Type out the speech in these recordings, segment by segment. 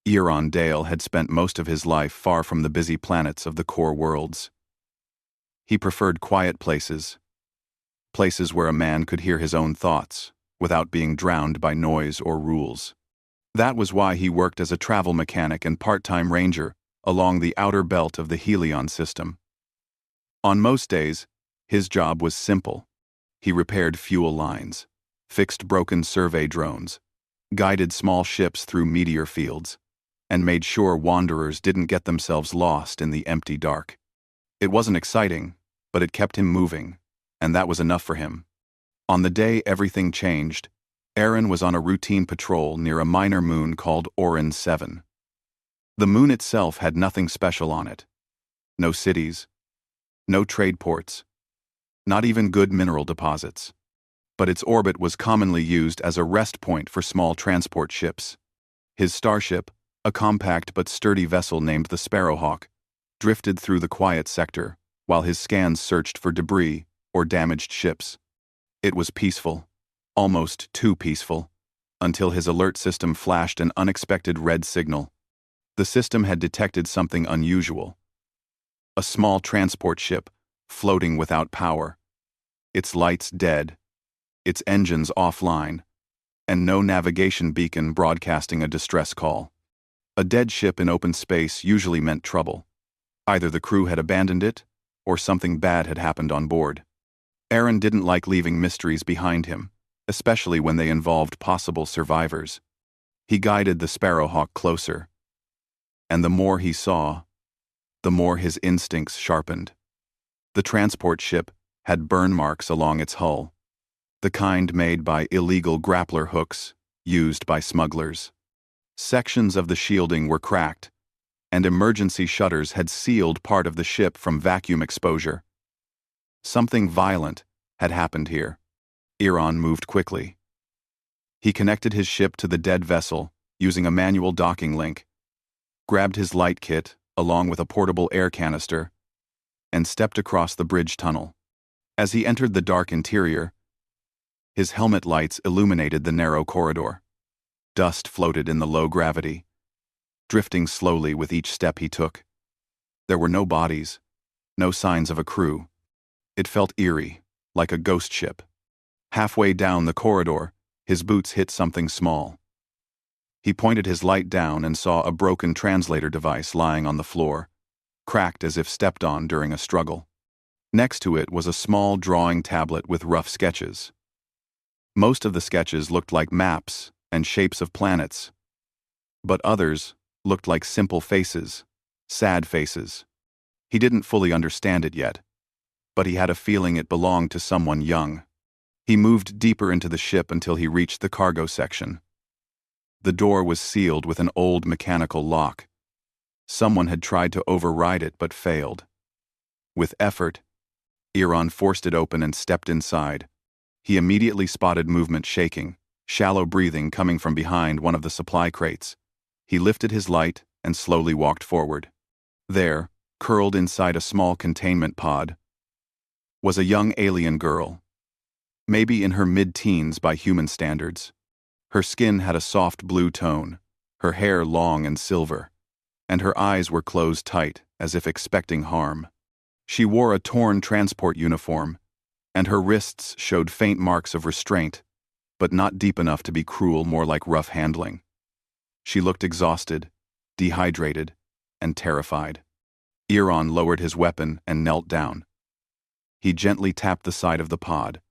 Euron Dale had spent most of his life far from the busy planets of the core worlds. He preferred quiet places, places where a man could hear his own thoughts, without being drowned by noise or rules. That was why he worked as a travel mechanic and part-time ranger along the outer belt of the Helion system. On most days, his job was simple. He repaired fuel lines, fixed broken survey drones, guided small ships through meteor fields, and made sure wanderers didn't get themselves lost in the empty dark. It wasn't exciting, but it kept him moving, and that was enough for him. On the day everything changed, Aaron was on a routine patrol near a minor moon called Orin 7. The moon itself had nothing special on it. No cities, no trade ports, not even good mineral deposits. But its orbit was commonly used as a rest point for small transport ships. His starship, a compact but sturdy vessel named the Sparrowhawk, drifted through the quiet sector, while his scans searched for debris or damaged ships. It was peaceful, almost too peaceful, until his alert system flashed an unexpected red signal. The system had detected something unusual. A small transport ship, floating without power. Its lights dead, its engines offline, and no navigation beacon broadcasting a distress call. A dead ship in open space usually meant trouble. Either the crew had abandoned it, or something bad had happened on board. Aaron didn't like leaving mysteries behind him, especially when they involved possible survivors. He guided the Sparrowhawk closer. And the more he saw, the more his instincts sharpened. The transport ship had burn marks along its hull, the kind made by illegal grappler hooks used by smugglers. Sections of the shielding were cracked, and emergency shutters had sealed part of the ship from vacuum exposure. Something violent had happened here. Euron moved quickly. He connected his ship to the dead vessel using a manual docking link, grabbed his light kit along with a portable air canister, and stepped across the bridge tunnel. As he entered the dark interior, his helmet lights illuminated the narrow corridor. Dust floated in the low gravity, drifting slowly with each step he took. There were no bodies, no signs of a crew. It felt eerie, like a ghost ship. Halfway down the corridor, his boots hit something small. He pointed his light down and saw a broken translator device lying on the floor, cracked as if stepped on during a struggle. Next to it was a small drawing tablet with rough sketches. Most of the sketches looked like maps and shapes of planets, but others looked like simple faces, sad faces. He didn't fully understand it yet, but he had a feeling it belonged to someone young. He moved deeper into the ship until he reached the cargo section. The door was sealed with an old mechanical lock. Someone had tried to override it but failed. With effort, Euron forced it open and stepped inside. He immediately spotted movement shaking, shallow breathing coming from behind one of the supply crates. He lifted his light and slowly walked forward. There, curled inside a small containment pod, was a young alien girl, maybe in her mid-teens by human standards. Her skin had a soft blue tone, her hair long and silver, and her eyes were closed tight, as if expecting harm. She wore a torn transport uniform, and her wrists showed faint marks of restraint, but not deep enough to be cruel, more like rough handling. She looked exhausted, dehydrated, and terrified. Euron lowered his weapon and knelt down. He gently tapped the side of the pod.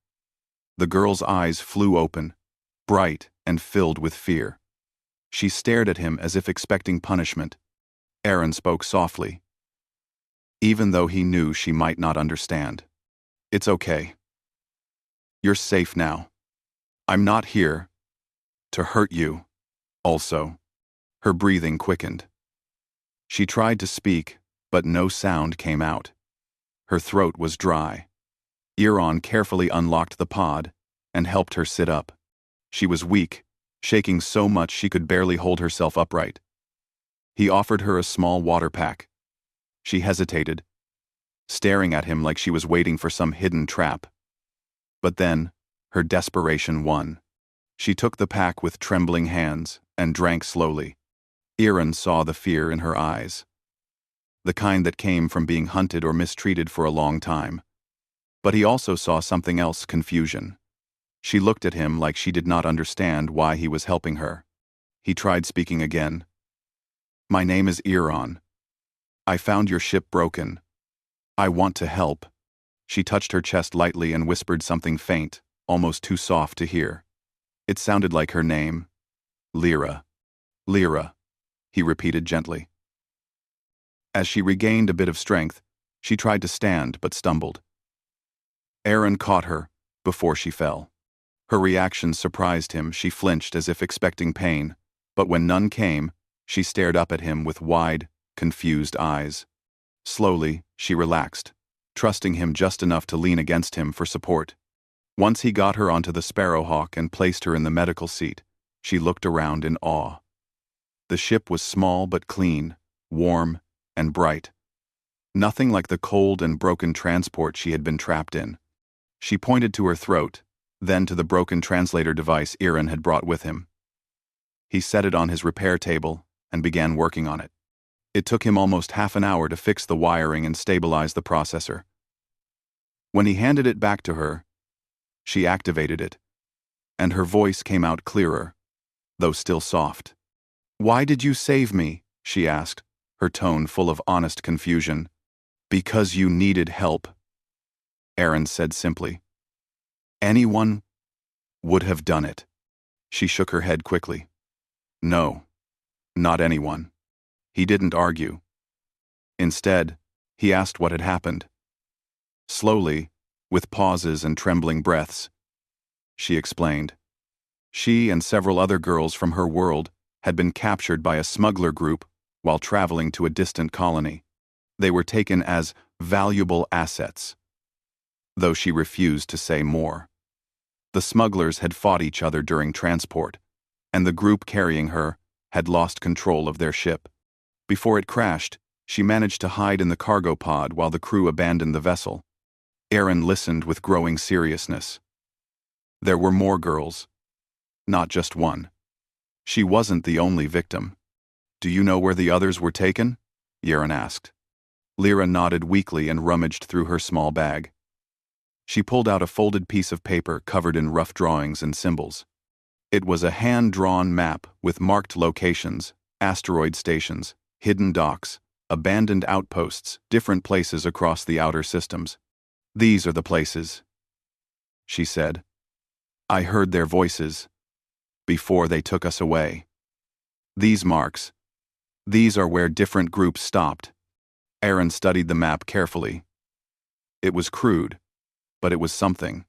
The girl's eyes flew open, bright and filled with fear. She stared at him as if expecting punishment. Aaron spoke softly, even though he knew she might not understand. "It's okay. You're safe now. I'm not here to hurt you, also." Her breathing quickened. She tried to speak, but no sound came out. Her throat was dry. Euron carefully unlocked the pod and helped her sit up. She was weak, shaking so much she could barely hold herself upright. He offered her a small water pack. She hesitated, staring at him like she was waiting for some hidden trap. But then, her desperation won. She took the pack with trembling hands and drank slowly. Aaron saw the fear in her eyes, the kind that came from being hunted or mistreated for a long time. But he also saw something else: confusion. She looked at him like she did not understand why he was helping her. He tried speaking again. "My name is Aaron. I found your ship broken. I want to help." She touched her chest lightly and whispered something faint, almost too soft to hear. It sounded like her name. Lyra. Lyra, he repeated gently. As she regained a bit of strength, she tried to stand but stumbled. Aaron caught her before she fell. Her reaction surprised him. She flinched as if expecting pain, but when none came, she stared up at him with wide, confused eyes. Slowly, she relaxed, trusting him just enough to lean against him for support. Once he got her onto the Sparrowhawk and placed her in the medical seat, she looked around in awe. The ship was small but clean, warm, and bright. Nothing like the cold and broken transport she had been trapped in. She pointed to her throat, then to the broken translator device Aaron had brought with him. He set it on his repair table and began working on it. It took him almost half an hour to fix the wiring and stabilize the processor. When he handed it back to her, she activated it, and her voice came out clearer, though still soft. "Why did you save me?" she asked, her tone full of honest confusion. "Because you needed help," Aaron said simply. "Anyone would have done it." She shook her head quickly. "No, not anyone." He didn't argue. Instead, he asked what had happened. Slowly, with pauses and trembling breaths, she explained. She and several other girls from her world had been captured by a smuggler group while traveling to a distant colony. They were taken as valuable assets, though she refused to say more. The smugglers had fought each other during transport, and the group carrying her had lost control of their ship. Before it crashed, she managed to hide in the cargo pod while the crew abandoned the vessel. Aaron listened with growing seriousness. There were more girls, not just one. She wasn't the only victim. "Do you know where the others were taken?" Aaron asked. Lyra nodded weakly and rummaged through her small bag. She pulled out a folded piece of paper covered in rough drawings and symbols. It was a hand-drawn map with marked locations, asteroid stations, hidden docks, abandoned outposts, different places across the outer systems. "These are the places," she said. "I heard their voices before they took us away. These marks, these are where different groups stopped." Aaron studied the map carefully. It was crude, but it was something,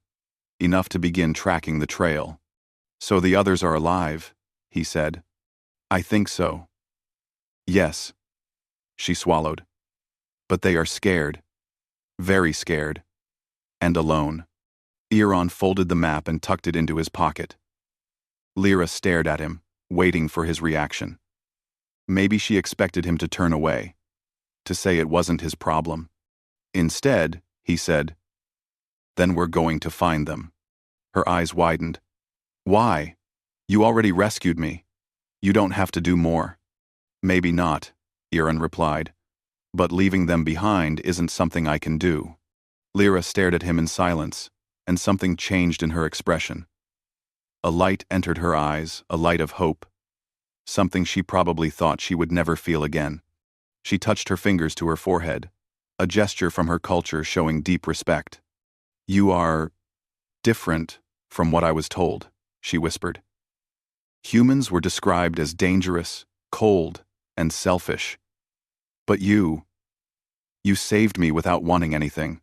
enough to begin tracking the trail. "So the others are alive," he said. "I think so." "Yes," she swallowed. "But they are scared, very scared, and alone." Aaron folded the map and tucked it into his pocket. Lyra stared at him, waiting for his reaction. Maybe she expected him to turn away, to say it wasn't his problem. Instead, he said, "Then we're going to find them." Her eyes widened. "Why? You already rescued me. You don't have to do more." "Maybe not," Aaron replied, "but leaving them behind isn't something I can do." Lyra stared at him in silence, and something changed in her expression. A light entered her eyes, a light of hope, something she probably thought she would never feel again. She touched her fingers to her forehead, a gesture from her culture showing deep respect. "You are different from what I was told," she whispered. "Humans were described as dangerous, cold, and selfish. But you saved me without wanting anything."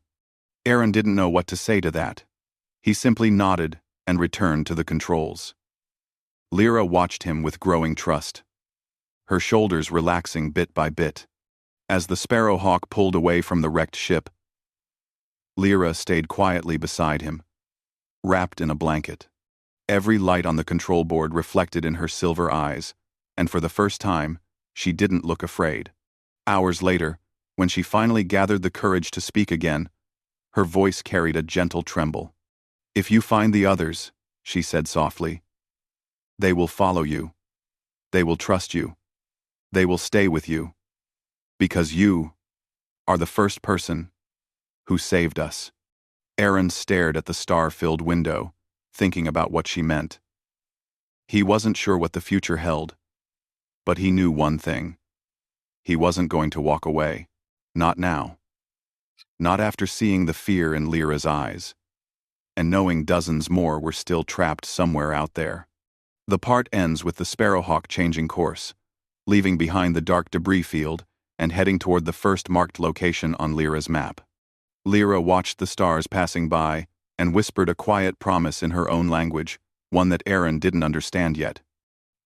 Aaron didn't know what to say to that. He simply nodded and returned to the controls. Lyra watched him with growing trust, her shoulders relaxing bit by bit. As the Sparrowhawk pulled away from the wrecked ship, Lyra stayed quietly beside him, wrapped in a blanket. Every light on the control board reflected in her silver eyes, and for the first time, she didn't look afraid. Hours later, when she finally gathered the courage to speak again, her voice carried a gentle tremble. "If you find the others," she said softly, "they will follow you. They will trust you. They will stay with you, because you are the first person who saved us. Aaron stared at the star-filled window, thinking about what she meant. He wasn't sure what the future held, but he knew one thing. He wasn't going to walk away. Not now. Not after seeing the fear in Lyra's eyes, and knowing dozens more were still trapped somewhere out there. The part ends with the Sparrowhawk changing course, leaving behind the dark debris field and heading toward the first marked location on Lyra's map. Lyra watched the stars passing by and whispered a quiet promise in her own language, one that Aaron didn't understand yet.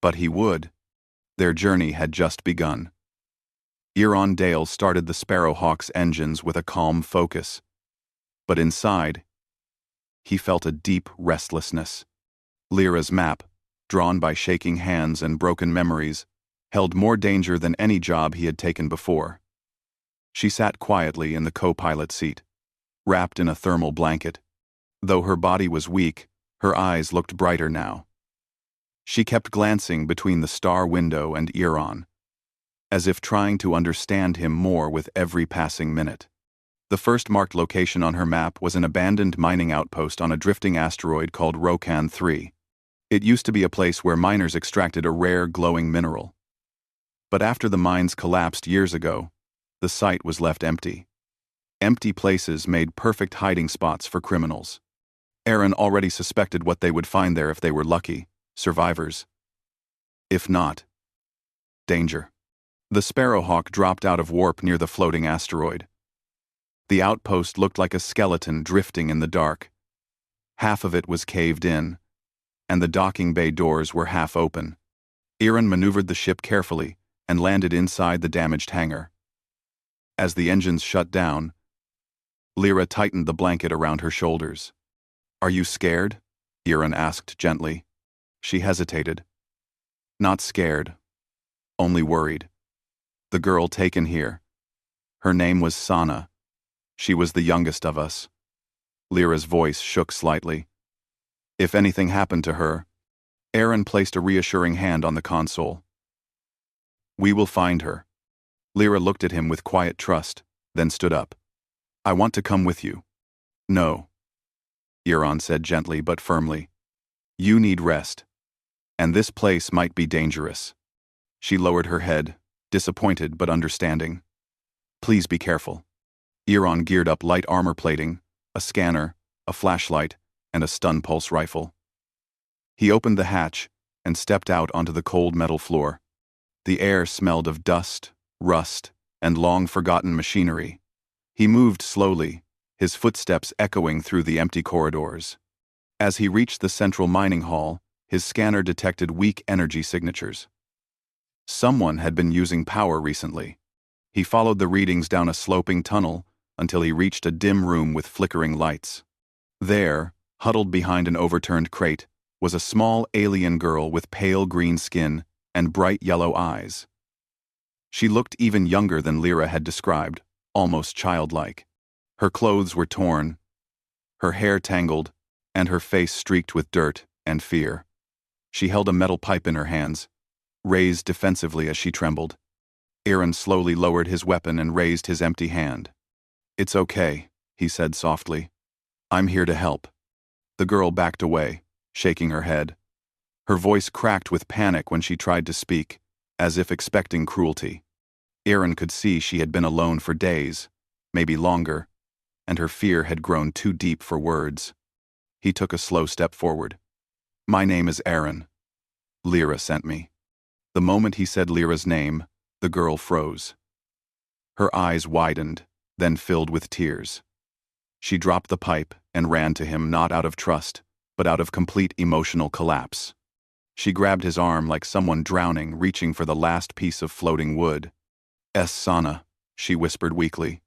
But he would. Their journey had just begun. Euron Dale started the Sparrowhawk's engines with a calm focus. But inside, he felt a deep restlessness. Lyra's map, drawn by shaking hands and broken memories, held more danger than any job he had taken before. She sat quietly in the co-pilot seat, wrapped in a thermal blanket. Though her body was weak, her eyes looked brighter now. She kept glancing between the star window and Euron, as if trying to understand him more with every passing minute. The first marked location on her map was an abandoned mining outpost on a drifting asteroid called Rokan 3. It used to be a place where miners extracted a rare glowing mineral. But after the mines collapsed years ago, the site was left empty. Empty places made perfect hiding spots for criminals. Aaron already suspected what they would find there if they were lucky: survivors. If not, danger. The Sparrowhawk dropped out of warp near the floating asteroid. The outpost looked like a skeleton drifting in the dark. Half of it was caved in, and the docking bay doors were half open. Aaron maneuvered the ship carefully and landed inside the damaged hangar. As the engines shut down, Lyra tightened the blanket around her shoulders. "Are you scared?" Aaron asked gently. She hesitated. "Not scared, only worried. The girl taken here. Her name was Sana. She was the youngest of us." Lyra's voice shook slightly. "If anything happened to her..." Aaron placed a reassuring hand on the console. "We will find her." Lyra looked at him with quiet trust, then stood up. "I want to come with you." "No," Euron said gently but firmly. "You need rest. And this place might be dangerous." She lowered her head, disappointed but understanding. "Please be careful." Euron geared up light armor plating, a scanner, a flashlight, and a stun pulse rifle. He opened the hatch and stepped out onto the cold metal floor. The air smelled of dust, rust, and long-forgotten machinery. He moved slowly, his footsteps echoing through the empty corridors. As he reached the central mining hall, his scanner detected weak energy signatures. Someone had been using power recently. He followed the readings down a sloping tunnel until he reached a dim room with flickering lights. There, huddled behind an overturned crate, was a small alien girl with pale green skin and bright yellow eyes. She looked even younger than Lyra had described, almost childlike. Her clothes were torn, her hair tangled, and her face streaked with dirt and fear. She held a metal pipe in her hands, raised defensively as she trembled. Aaron slowly lowered his weapon and raised his empty hand. "It's okay," he said softly. "I'm here to help." The girl backed away, shaking her head. Her voice cracked with panic when she tried to speak, as if expecting cruelty. Aaron could see she had been alone for days, maybe longer, and her fear had grown too deep for words. He took a slow step forward. "My name is Aaron. Lyra sent me." The moment he said Lyra's name, the girl froze. Her eyes widened, then filled with tears. She dropped the pipe and ran to him, not out of trust, but out of complete emotional collapse. She grabbed his arm like someone drowning, reaching for the last piece of floating wood. Sana," she whispered weakly.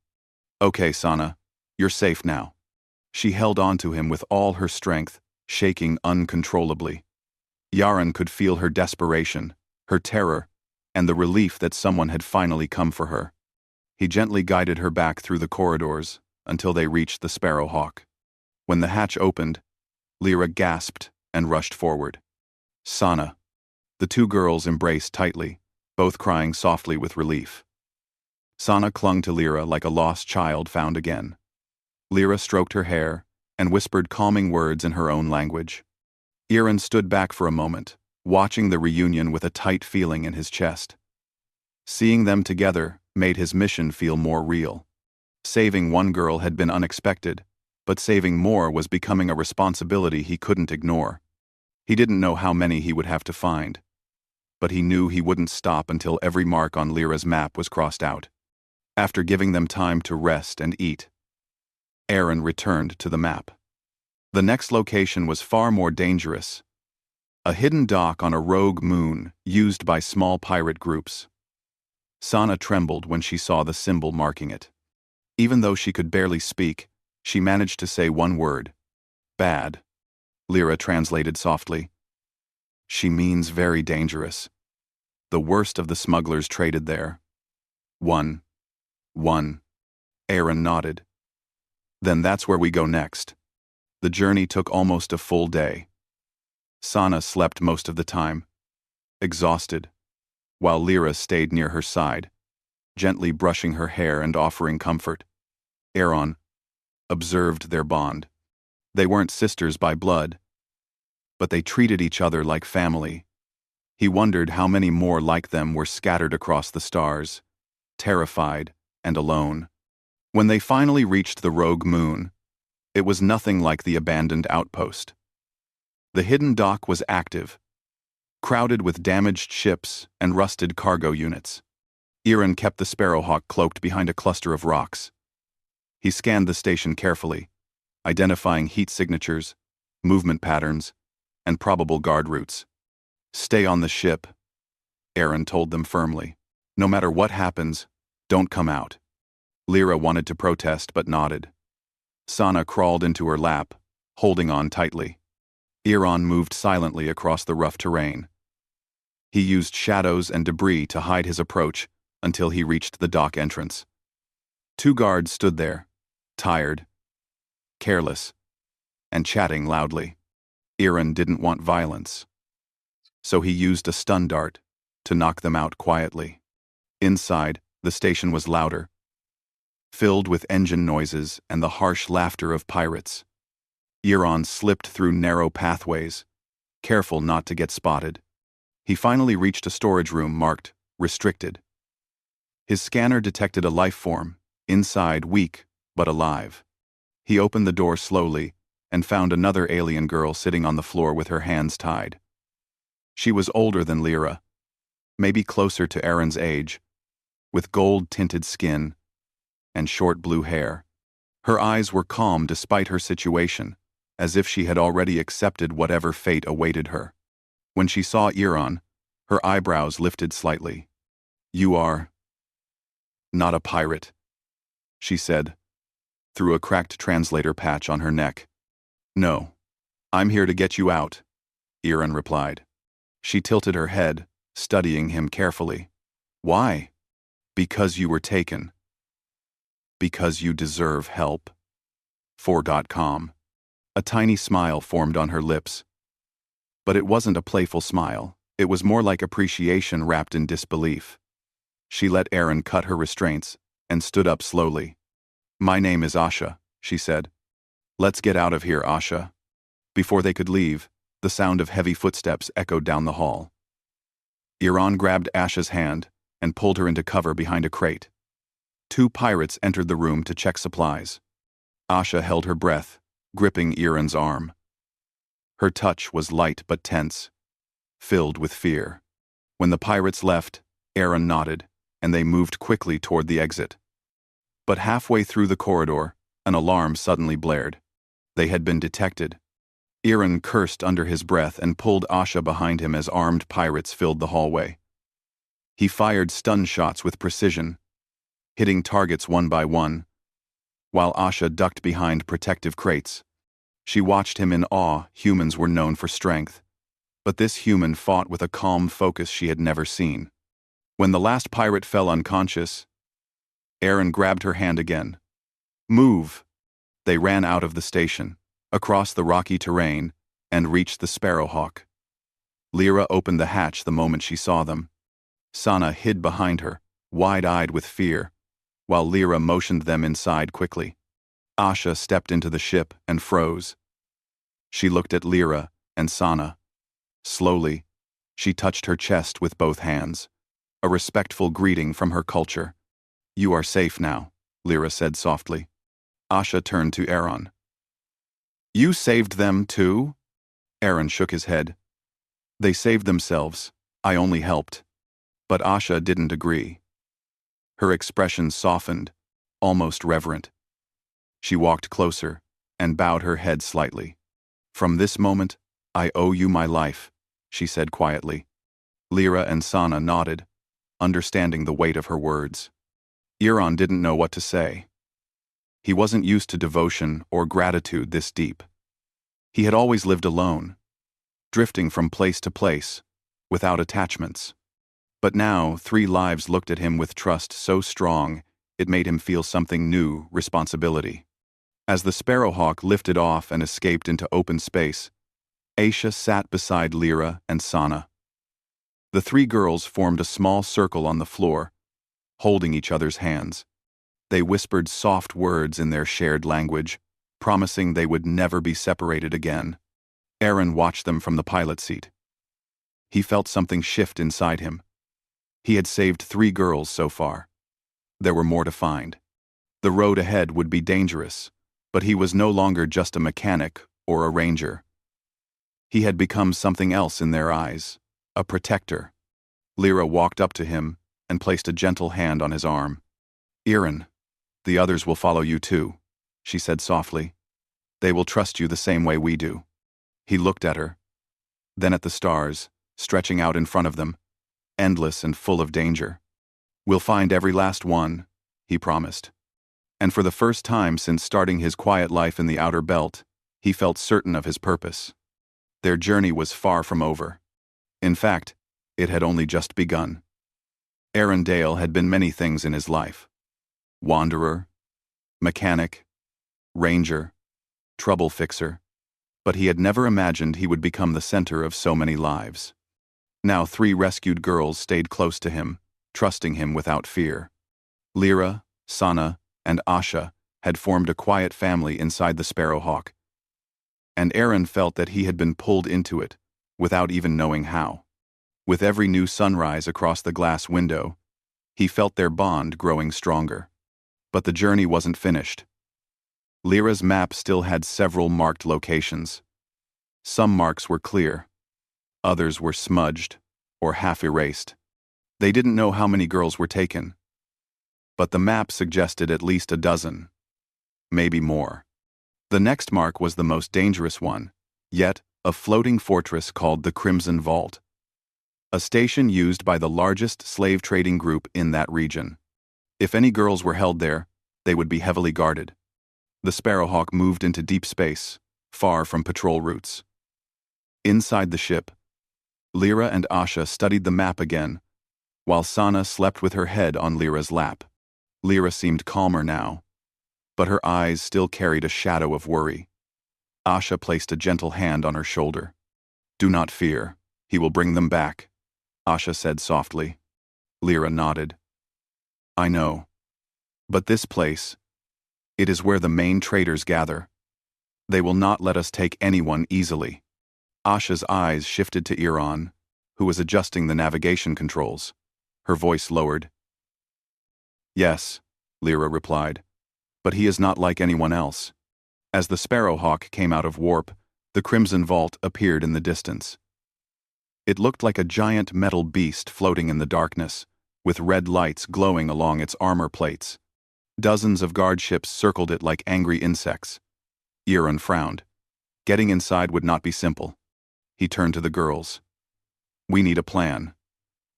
"Okay, Sana, you're safe now." She held on to him with all her strength, shaking uncontrollably. Yaren could feel her desperation, her terror, and the relief that someone had finally come for her. He gently guided her back through the corridors until they reached the Sparrowhawk. When the hatch opened, Lyra gasped and rushed forward. "Sana." The two girls embraced tightly, both crying softly with relief. Sana clung to Lyra like a lost child found again. Lyra stroked her hair and whispered calming words in her own language. Iran stood back for a moment, watching the reunion with a tight feeling in his chest. Seeing them together made his mission feel more real. Saving one girl had been unexpected, but saving more was becoming a responsibility he couldn't ignore. He didn't know how many he would have to find, but he knew he wouldn't stop until every mark on Lyra's map was crossed out. After giving them time to rest and eat, Aaron returned to the map. The next location was far more dangerous. A hidden dock on a rogue moon used by small pirate groups. Sana trembled when she saw the symbol marking it. Even though she could barely speak, she managed to say one word. Bad. Lyra translated softly. She means very dangerous. The worst of the smugglers traded there. One. Aaron nodded. Then that's where we go next. The journey took almost a full day. Sana slept most of the time, exhausted, while Lyra stayed near her side, gently brushing her hair and offering comfort. Aaron observed their bond. They weren't sisters by blood, but they treated each other like family. He wondered how many more like them were scattered across the stars, terrified and alone. When they finally reached the rogue moon, it was nothing like the abandoned outpost. The hidden dock was active, crowded with damaged ships and rusted cargo units. Aaron kept the Sparrowhawk cloaked behind a cluster of rocks. He scanned the station carefully, identifying heat signatures, movement patterns, and probable guard routes. Stay on the ship, Aaron told them firmly. No matter what happens, don't come out. Lyra wanted to protest but nodded. Sana crawled into her lap, holding on tightly. Aaron moved silently across the rough terrain. He used shadows and debris to hide his approach until he reached the dock entrance. 2 guards stood there, tired, careless, and chatting loudly. Aaron didn't want violence, so he used a stun dart to knock them out quietly. Inside, the station was louder, filled with engine noises and the harsh laughter of pirates. Aaron slipped through narrow pathways, careful not to get spotted. He finally reached a storage room marked restricted. His scanner detected a life form, inside weak but alive. He opened the door slowly and found another alien girl sitting on the floor with her hands tied. She was older than Lyra, maybe closer to Aaron's age, with gold-tinted skin and short blue hair. Her eyes were calm despite her situation, as if she had already accepted whatever fate awaited her. When she saw Aaron, her eyebrows lifted slightly. "You are not a pirate," she said, through a cracked translator patch on her neck. "No, I'm here to get you out," Aaron replied. She tilted her head, studying him carefully. "Why?" "Because you were taken. Because you deserve help." 4.com. A tiny smile formed on her lips. But it wasn't a playful smile. It was more like appreciation wrapped in disbelief. She let Aaron cut her restraints and stood up slowly. "My name is Asha," she said. "Let's get out of here, Asha." Before they could leave, the sound of heavy footsteps echoed down the hall. Aaron grabbed Asha's hand and pulled her into cover behind a crate. 2 pirates entered the room to check supplies. Asha held her breath, gripping Aaron's arm. Her touch was light but tense, filled with fear. When the pirates left, Aaron nodded, and they moved quickly toward the exit. But halfway through the corridor, an alarm suddenly blared. They had been detected. Aaron cursed under his breath and pulled Asha behind him as armed pirates filled the hallway. He fired stun shots with precision, hitting targets one by one, while Asha ducked behind protective crates. She watched him in awe. Humans were known for strength, but this human fought with a calm focus she had never seen. When the last pirate fell unconscious, Aaron grabbed her hand again. "Move!" They ran out of the station, across the rocky terrain, and reached the Sparrowhawk. Lyra opened the hatch the moment she saw them. Sana hid behind her, wide-eyed with fear, while Lyra motioned them inside quickly. Asha stepped into the ship and froze. She looked at Lyra and Sana. Slowly, she touched her chest with both hands, a respectful greeting from her culture. "You are safe now," Lyra said softly. Asha turned to Aaron. "You saved them too?" Aaron shook his head. "They saved themselves. I only helped." But Asha didn't agree. Her expression softened, almost reverent. She walked closer and bowed her head slightly. "From this moment, I owe you my life," she said quietly. Lyra and Sana nodded, understanding the weight of her words. Aaron didn't know what to say. He wasn't used to devotion or gratitude this deep. He had always lived alone, drifting from place to place, without attachments. But now 3 lives looked at him with trust so strong it made him feel something new: responsibility. As the Sparrowhawk lifted off and escaped into open space, Aisha sat beside Lyra and Sana. The 3 girls formed a small circle on the floor, holding each other's hands. They whispered soft words in their shared language, promising they would never be separated again. Aaron watched them from the pilot seat. He felt something shift inside him. He had saved 3 girls so far. There were more to find. The road ahead would be dangerous, but he was no longer just a mechanic or a ranger. He had become something else in their eyes, a protector. Lyra walked up to him and placed a gentle hand on his arm. "Aaron, the others will follow you too," she said softly. "They will trust you the same way we do." He looked at her, then at the stars, stretching out in front of them, endless and full of danger. "We'll find every last one," he promised. And for the first time since starting his quiet life in the outer belt, he felt certain of his purpose. Their journey was far from over. In fact, it had only just begun. Aaron Dale had been many things in his life: wanderer, mechanic, ranger, trouble fixer, but he had never imagined he would become the center of so many lives. Now 3 rescued girls stayed close to him, trusting him without fear. Lyra, Sana, and Asha had formed a quiet family inside the Sparrowhawk, and Aaron felt that he had been pulled into it, without even knowing how. With every new sunrise across the glass window, he felt their bond growing stronger. But the journey wasn't finished. Lyra's map still had several marked locations. Some marks were clear. Others were smudged or half erased. They didn't know how many girls were taken. But the map suggested at least a dozen. Maybe more. The next mark was the most dangerous one, yet a floating fortress called the Crimson Vault. A station used by the largest slave trading group in that region. If any girls were held there, they would be heavily guarded. The Sparrowhawk moved into deep space, far from patrol routes. Inside the ship, Lyra and Asha studied the map again, while Sana slept with her head on Lyra's lap. Lyra seemed calmer now, but her eyes still carried a shadow of worry. Asha placed a gentle hand on her shoulder. "Do not fear, he will bring them back," Asha said softly. Lyra nodded. "I know. But this place, it is where the main traders gather. They will not let us take anyone easily." Asha's eyes shifted to Aaron, who was adjusting the navigation controls. Her voice lowered. "Yes," Lyra replied, "but he is not like anyone else." As the Sparrowhawk came out of warp, the Crimson Vault appeared in the distance. It looked like a giant metal beast floating in the darkness, with red lights glowing along its armor plates. Dozens of guard ships circled it like angry insects. Aaron frowned. Getting inside would not be simple. He turned to the girls. "We need a plan.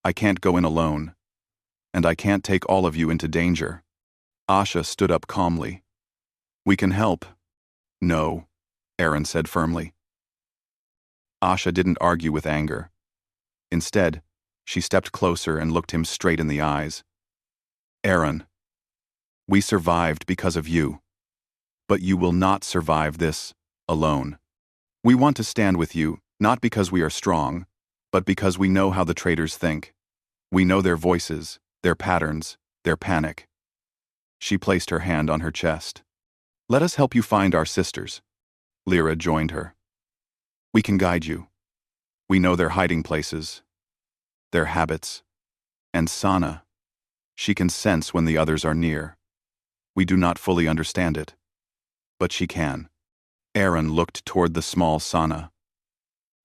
I can't go in alone. And I can't take all of you into danger." Asha stood up calmly. "We can help." "No," Aaron said firmly. Asha didn't argue with anger. Instead, she stepped closer and looked him straight in the eyes. "Aaron, we survived because of you. But you will not survive this alone. We want to stand with you, not because we are strong, but because we know how the traders think. We know their voices, their patterns, their panic. She placed her hand on her chest. Let us help you find our sisters. Lyra joined her. We can guide you. We know their hiding places, their habits. And Sana. She can sense when the others are near. We do not fully understand it. But she can. Aaron looked toward the small Sana,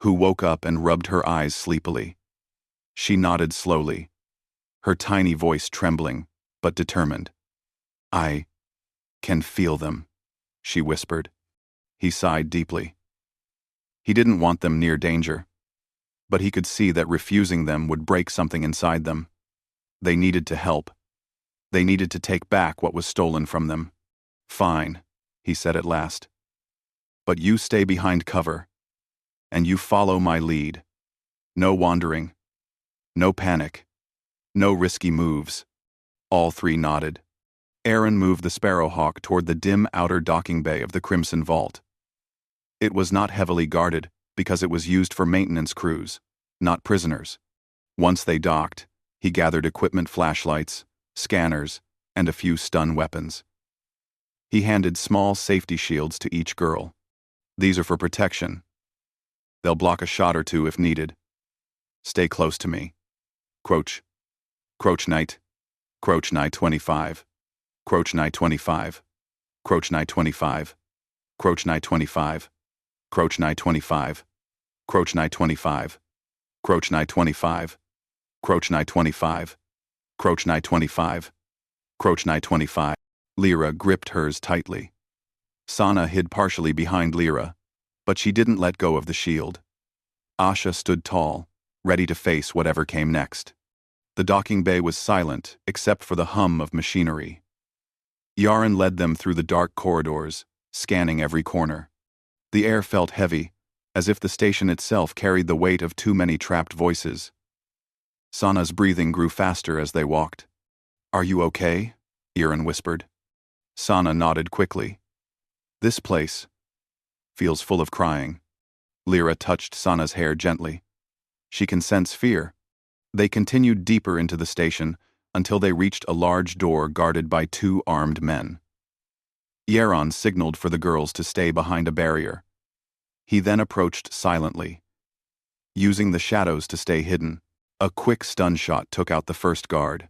who woke up and rubbed her eyes sleepily. She nodded slowly, her tiny voice trembling, but determined. I can feel them, she whispered. He sighed deeply. He didn't want them near danger, but he could see that refusing them would break something inside them. They needed to help. They needed to take back what was stolen from them. Fine, he said at last. But you stay behind cover, and you follow my lead. No wandering, no panic, no risky moves. All three nodded. Aaron moved the Sparrowhawk toward the dim outer docking bay of the Crimson Vault. It was not heavily guarded because it was used for maintenance crews, not prisoners. Once they docked, he gathered equipment, flashlights, scanners, and a few stun weapons. He handed small safety shields to each girl. These are for protection. They'll block a shot or two if needed. Stay close to me. Crouch. Crouch Knight. Crouch Knight 25. Crouch Knight 25. Crouch Knight 25. Crouch Knight 25. Crouch Knight 25. Crouch Knight 25. Crouch Knight 25. Crouch Knight 25. Crouch Knight 25. Crouch Knight 25. Lyra gripped hers tightly. Sana hid partially behind Lyra, but she didn't let go of the shield. Asha stood tall, ready to face whatever came next. The docking bay was silent except for the hum of machinery. Yaren led them through the dark corridors, scanning every corner. The air felt heavy, as if the station itself carried the weight of too many trapped voices. Sana's breathing grew faster as they walked. Are you okay? Yaren whispered. Sana nodded quickly. This place feels full of crying. Lyra touched Sana's hair gently. She can sense fear. They continued deeper into the station until they reached a large door guarded by 2 armed men. Yaron signaled for the girls to stay behind a barrier. He then approached silently. Using the shadows to stay hidden, a quick stun shot took out the first guard.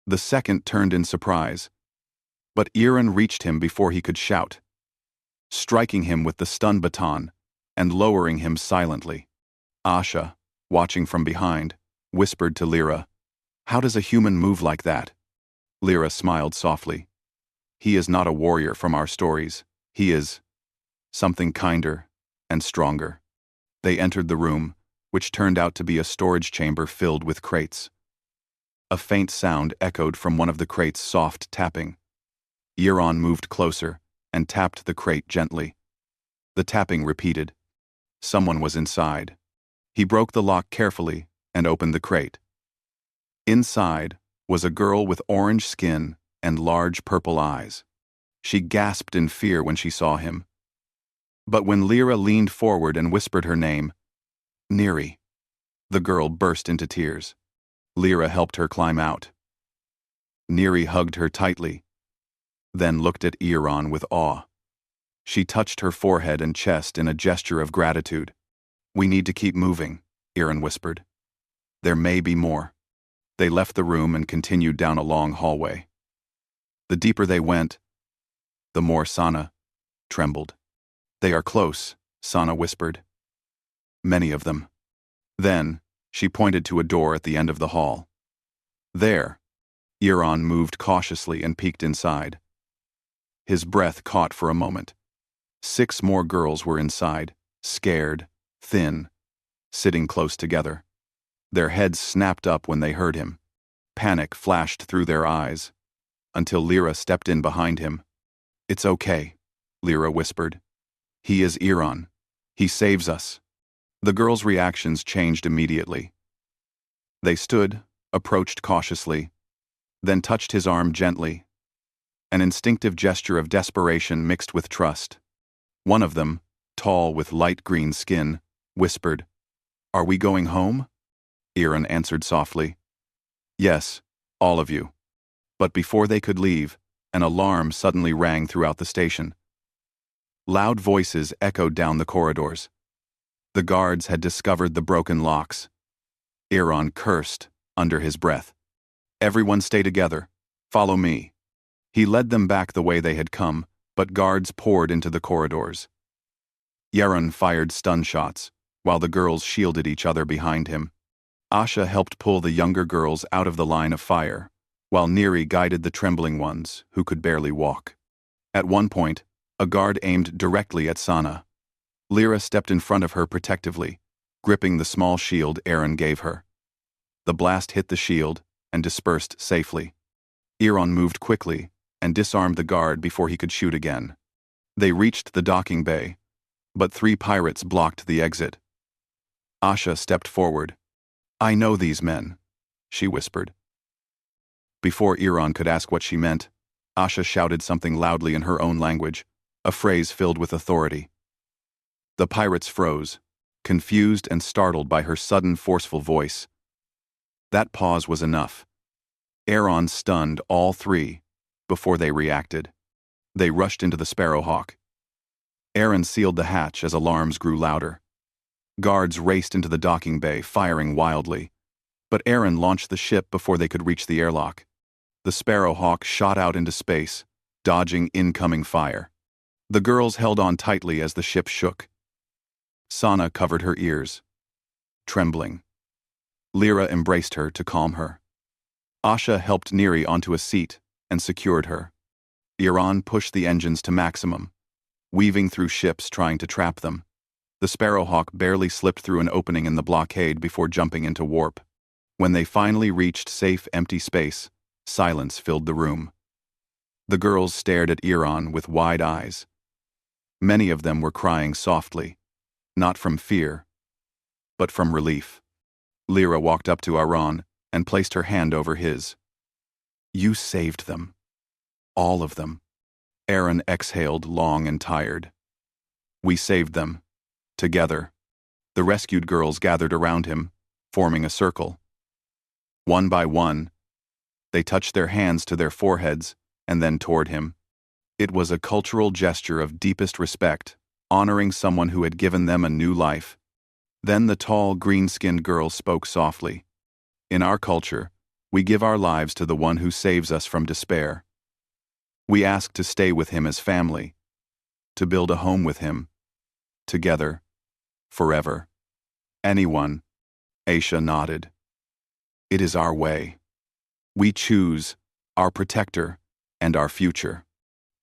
The second turned in surprise, but Yaron reached him before he could shout, striking him with the stun baton and lowering him silently. Asha, watching from behind, whispered to Lyra, How does a human move like that? Lyra smiled softly. He is not a warrior from our stories. He is something kinder and stronger. They entered the room, which turned out to be a storage chamber filled with crates. A faint sound echoed from one of the crates' soft tapping. Yaron moved closer and tapped the crate gently. The tapping repeated. Someone was inside. He broke the lock carefully and opened the crate. Inside was a girl with orange skin and large purple eyes. She gasped in fear when she saw him. But when Lyra leaned forward and whispered her name, Neri, the girl burst into tears. Lyra helped her climb out. Neri hugged her tightly, then looked at Yaron with awe. She touched her forehead and chest in a gesture of gratitude. We need to keep moving, Yaron whispered. There may be more. They left the room and continued down a long hallway. The deeper they went, the more Sana trembled. They are close, Sana whispered. Many of them. Then, she pointed to a door at the end of the hall. There, Yaron moved cautiously and peeked inside. His breath caught for a moment. 6 more girls were inside, scared, thin, sitting close together. Their heads snapped up when they heard him. Panic flashed through their eyes, until Lyra stepped in behind him. It's okay, Lyra whispered. He is Yaron. He saves us. The girls' reactions changed immediately. They stood, approached cautiously, then touched his arm gently. An instinctive gesture of desperation mixed with trust. One of them, tall with light green skin, whispered, Are we going home? Yaron answered softly, Yes, all of you. But before they could leave, an alarm suddenly rang throughout the station. Loud voices echoed down the corridors. The guards had discovered the broken locks. Iran cursed under his breath. Everyone stay together. Follow me. He led them back the way they had come, but guards poured into the corridors. Yaron fired stun shots, while the girls shielded each other behind him. Asha helped pull the younger girls out of the line of fire, while Neri guided the trembling ones, who could barely walk. At one point, a guard aimed directly at Sana. Lyra stepped in front of her protectively, gripping the small shield Aaron gave her. The blast hit the shield and dispersed safely. Iran moved quickly and disarmed the guard before he could shoot again. They reached the docking bay, but 3 pirates blocked the exit. Asha stepped forward. "I know these men," she whispered. Before Iran could ask what she meant, Asha shouted something loudly in her own language, a phrase filled with authority. The pirates froze, confused and startled by her sudden, forceful voice. That pause was enough. Aaron stunned all 3 before they reacted. They rushed into the Sparrowhawk. Aaron sealed the hatch as alarms grew louder. Guards raced into the docking bay, firing wildly. But Aaron launched the ship before they could reach the airlock. The Sparrowhawk shot out into space, dodging incoming fire. The girls held on tightly as the ship shook. Sana covered her ears, trembling. Lyra embraced her to calm her. Asha helped Neri onto a seat and secured her. Iran pushed the engines to maximum, weaving through ships trying to trap them. The Sparrowhawk barely slipped through an opening in the blockade before jumping into warp. When they finally reached safe, empty space, silence filled the room. The girls stared at Iran with wide eyes. Many of them were crying softly, not from fear, but from relief. Lyra walked up to Iran and placed her hand over his. "You saved them. All of them." Aaron exhaled long and tired. "We saved them. Together." The rescued girls gathered around him, forming a circle. One by one, they touched their hands to their foreheads and then toward him. It was a cultural gesture of deepest respect, honoring someone who had given them a new life. Then the tall, green-skinned girl spoke softly. "In our culture, we give our lives to the one who saves us from despair. We ask to stay with him as family, to build a home with him, together, forever." "Anyone," Aisha nodded. "It is our way. We choose our protector and our future."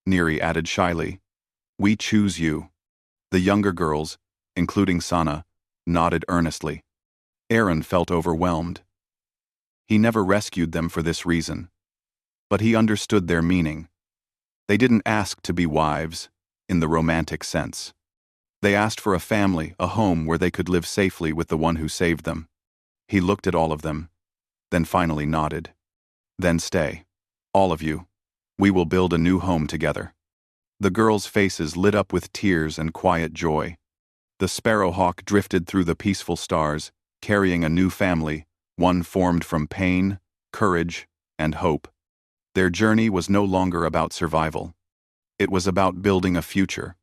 Neri added shyly, "We choose you." The younger girls, including Sana, nodded earnestly. Aaron felt overwhelmed. He never rescued them for this reason, but he understood their meaning. They didn't ask to be wives, in the romantic sense. They asked for a family, a home where they could live safely with the one who saved them. He looked at all of them, then finally nodded. "Then stay. All of you. We will build a new home together." The girls' faces lit up with tears and quiet joy. The Sparrowhawk drifted through the peaceful stars, carrying a new family, one formed from pain, courage, and hope. Their journey was no longer about survival. It was about building a future.